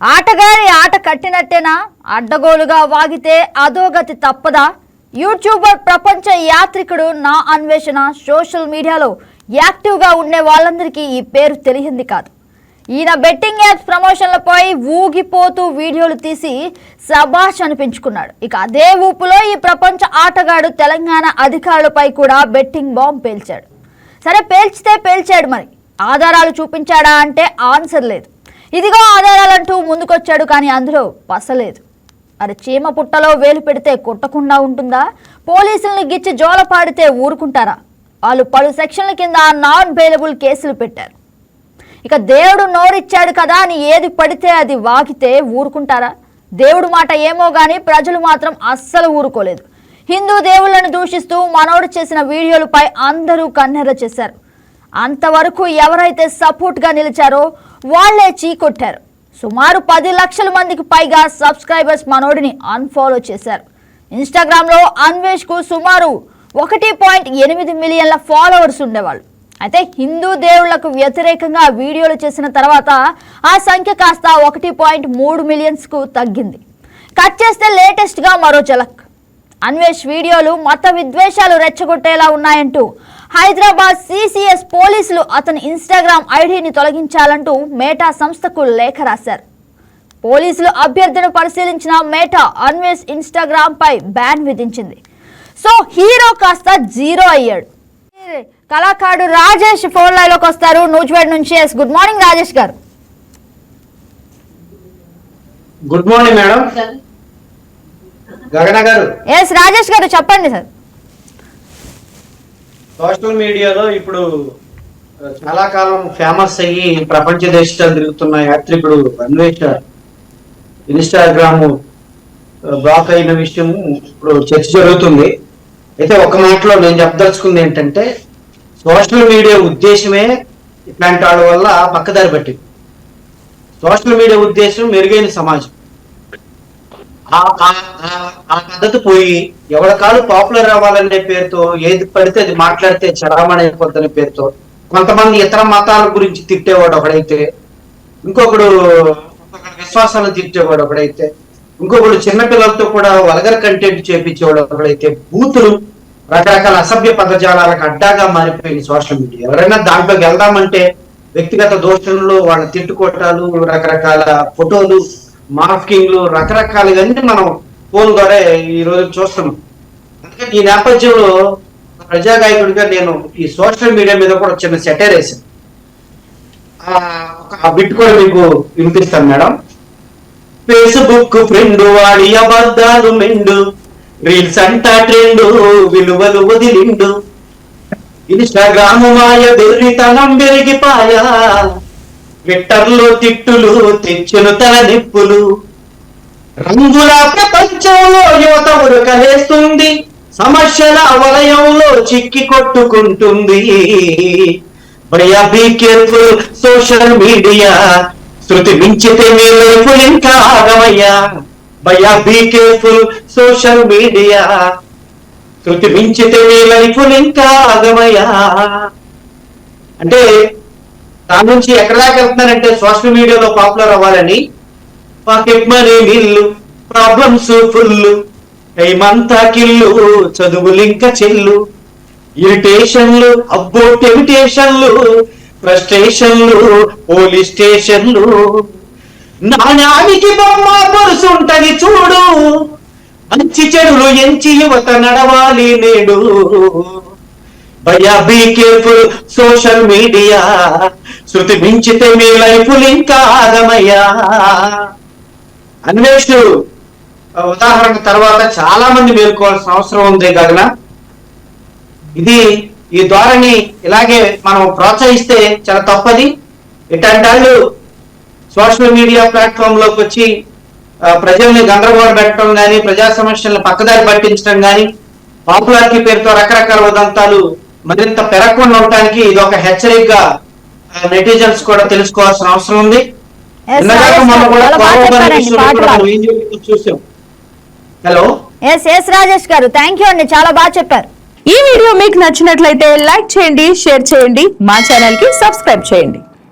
ఆటగారి ఆట కట్టినట్టేనా? అడ్డగోలుగా వాగితే అధోగతి తప్పదా? యూట్యూబర్ ప్రపంచ యాత్రికుడు నా అన్వేషణ సోషల్ మీడియాలో యాక్టివ్గా ఉండే వాళ్ళందరికీ ఈ పేరు తెలియంది కాదు. ఈయన బెట్టింగ్ యాప్స్ ప్రమోషన్లపై ఊగిపోతూ వీడియోలు తీసి సబాష్ అనిపించుకున్నాడు. ఇక అదే ఊపులో ఈ ప్రపంచ ఆటగాడు తెలంగాణ అధికారులపై కూడా బెట్టింగ్ బాంబ్ పేల్చాడు. సరే, పేల్చితే పేల్చాడు, మరి ఆధారాలు చూపించాడా అంటే ఆన్సర్ లేదు. ఇదిగో ఆధారాలంటూ ముందుకొచ్చాడు, కానీ అందులో పసలేదు. మరి చీమ పుట్టలో వేలు పెడితే కొట్టకుండా ఉంటుందా? పోలీసుల్ని గిచ్చి జోల పాడితే ఊరుకుంటారా? వాళ్ళు పలు సెక్షన్ల కింద నాన్ బెయిలబుల్ కేసులు పెట్టారు. ఇక దేవుడు నోరిచ్చాడు కదా అని ఏది పడితే అది వాగితే ఊరుకుంటారా? దేవుడు మాట ఏమో గానీ ప్రజలు మాత్రం అస్సలు ఊరుకోలేదు. హిందూ దేవుళ్లను దూషిస్తూ మనోడు చేసిన వీడియోలపై అందరూ కన్నెర్ర చేశారు. అంతవరకు ఎవరైతే సపోర్ట్గా నిలిచారో వాళ్లే చీకొట్టారు. సుమారు 10 లక్షల మందికి పైగా సబ్స్క్రైబర్స్ మనోడిని అన్ఫాలో చేశారు. ఇన్స్టాగ్రామ్లో అన్వేష్కు సుమారు 1.8 మిలియన్ల ఫాలోవర్స్ ఉండేవాళ్ళు. అయితే హిందూ దేవుళ్లకు వ్యతిరేకంగా వీడియోలు చేసిన తర్వాత ఆ సంఖ్య కాస్త 1.3 మిలియన్స్కు తగ్గింది. కట్ చేస్తే లేటెస్ట్గా మరో ఝలక్. అన్వేష్ వీడియోలు మత విద్వేషాలు రెచ్చగొట్టేలా ఉన్నాయంటూ హైదరాబాద్ సిసిఎస్ పోలీసులు అతని ఇన్స్టాగ్రామ్ ఐడిని తొలగించాలంటూ మేటా సంస్థకు లేఖ రాశారు. పోలీసులు అభ్యర్థిని పరిశీలించిన మేటా అన్వేష్ ఇన్స్టాగ్రామ్ పై బ్యాన్ విధించింది. సో హీరో కాస్త జీరో అయ్యాడు. కళాకారుడు రాజేష్ ఫోన్ లైన్ లోకి వస్తారు నూజివేడ్ నుంచి. గుడ్ మార్నింగ్ రాజేష్ గారు. Good morning madam. గగన గారు. ఎస్ రాజేష్ గారు, చెప్పండి సార్. సోషల్ మీడియాలో ఇప్పుడు చాలా కాలం ఫేమస్ అయ్యి ప్రపంచ దేశాలు తిరుగుతున్న యాత్రికుడు అన్వేష్ ఇన్స్టాగ్రామ్ బ్లాక్ అయిన విషయం ఇప్పుడు చర్చ జరుగుతుంది. అయితే ఒక మాటలో నేను చెప్పదలుచుకుంది ఏంటంటే, సోషల్ మీడియా ఉద్దేశమే ఇట్లాంటి వాళ్ళ వల్ల పక్కదారి పట్టింది. సోషల్ మీడియా ఉద్దేశం మెరుగైన సమాజం. ఆ పద్ధతి పోయి ఎవరి కాలు పాపులర్ అవ్వాలనే పేరుతో ఏది పడితే అది మాట్లాడితే చరామణి అయిపోద్దనే పేరుతో కొంతమంది ఇతర మతాల గురించి తిట్టేవాడు ఒకడైతే, ఇంకొకడు విశ్వాసాలను తిట్టేవాడు ఒకడైతే, ఇంకొకడు చిన్నపిల్లలతో కూడా వల్గర్ కంటెంట్ చేపించేవాడు ఒకడైతే, బూతులు రకరకాల అసభ్య పదజాలాలకు అడ్డాగా మారిపోయింది సోషల్ మీడియా. ఎవరైనా దాంట్లోకి వెళ్దామంటే వ్యక్తిగత దోషణలు, వాళ్ళ తిట్టుకోటాలు, రకరకాల ఫోటోలు, మార్కింగ్లు, రకరకాలుగా మనం ఫోన్ ద్వారా ఈ రోజు చూస్తున్నాం. అందుకని ఈ నేపథ్యంలో ప్రజాగాయకుడిగా నేను ఈ సోషల్ మీడియా మీద కూడా చిన్న సెటైర్ వేసాను. ఆ బిట్ కూడా మీకు వినిపిస్తాను మేడం. ఫేస్బుక్ ఫ్రెండ్ వాడి అబద్ధాలు మెండు, రీల్స్ అంటా ట్రెండ్ విలువలు వదిలిండు, ఇన్స్టాగ్రామ్ మాయ బెర్రితనం పెరిగిపాయా, ట్విట్టర్లో తిట్టులు తెచ్చును తల నిప్పులు, రంగుల ప్రపంచంలో యువత ఉరకలేస్తుంది, సమస్యల వలయంలో చిక్కి కొట్టుకుంటుంది. భయ్యా బీ కేర్ఫుల్ సోషల్ మీడియా, శృతి మించితే మీ లైఫ్ ఇంకా ఆగమయ్యా. భయ్యా బీ కేర్ఫుల్ సోషల్ మీడియా, శృతి మించితే మీ లైఫ్ ఇంకా ఆగమయ్యా. అంటే దాని నుంచి ఎక్కడ దాకా వెళ్తున్నారంటే సోషల్ మీడియాలో పాపులర్ అవ్వాలని. పాకెట్ మనీ మిల్లు, ప్రాబ్లమ్స్ ఫుల్, టైమంతా కిల్లు, చదువులు ఇంకా చెల్లు, ఇరిటేషన్లు, అబ్బో టెంప్టేషన్లు, ఫ్రస్ట్రేషన్లు, పోలీస్ స్టేషన్లు, నాణ్యానికి బొమ్మ పరుసుంటది చూడు, మంచి చెడులు ఎంచి యువత నడవాలి నేడు. భయ్యా బీ కేర్ఫుల్ సోషల్ మీడియా, శృతి మించితే మీ లైఫ్ ఇంకా ఆగమయ్యా. అన్వేష్ ఉదాహరణ తర్వాత చాలా మంది మేల్కోవాల్సిన అవసరం ఉంది గగన. ఈ ధోరణి ఇలాగే మనం ప్రోత్సహిస్తే చాలా తప్పది. ఇట్లాంటి వాళ్ళు సోషల్ మీడియా ప్లాట్ఫామ్ లోకి వచ్చి ప్రజల్ని గందరగోళం పెట్టడం కానీ, ప్రజా సమస్యలను పక్కదారి పట్టించడం కానీ, పాపులారిటీ పేరుతో రకరకాల ఉదంతాలు మరింత పెరగకుండా ఉండటానికి ఇది ఒక హెచ్చరికగా నెటిజన్స్ కూడా తెలుసుకోవాల్సిన అవసరం ఉంది. హలో రాజేష్ గారు, థ్యాంక్ యూ అండి, చాలా బాగా చెప్పారు. ఈ వీడియో మీకు నచ్చినట్లయితే లైక్ చేయండి, షేర్ చేయండి, మా ఛానల్ కి సబ్స్క్రైబ్ చేయండి.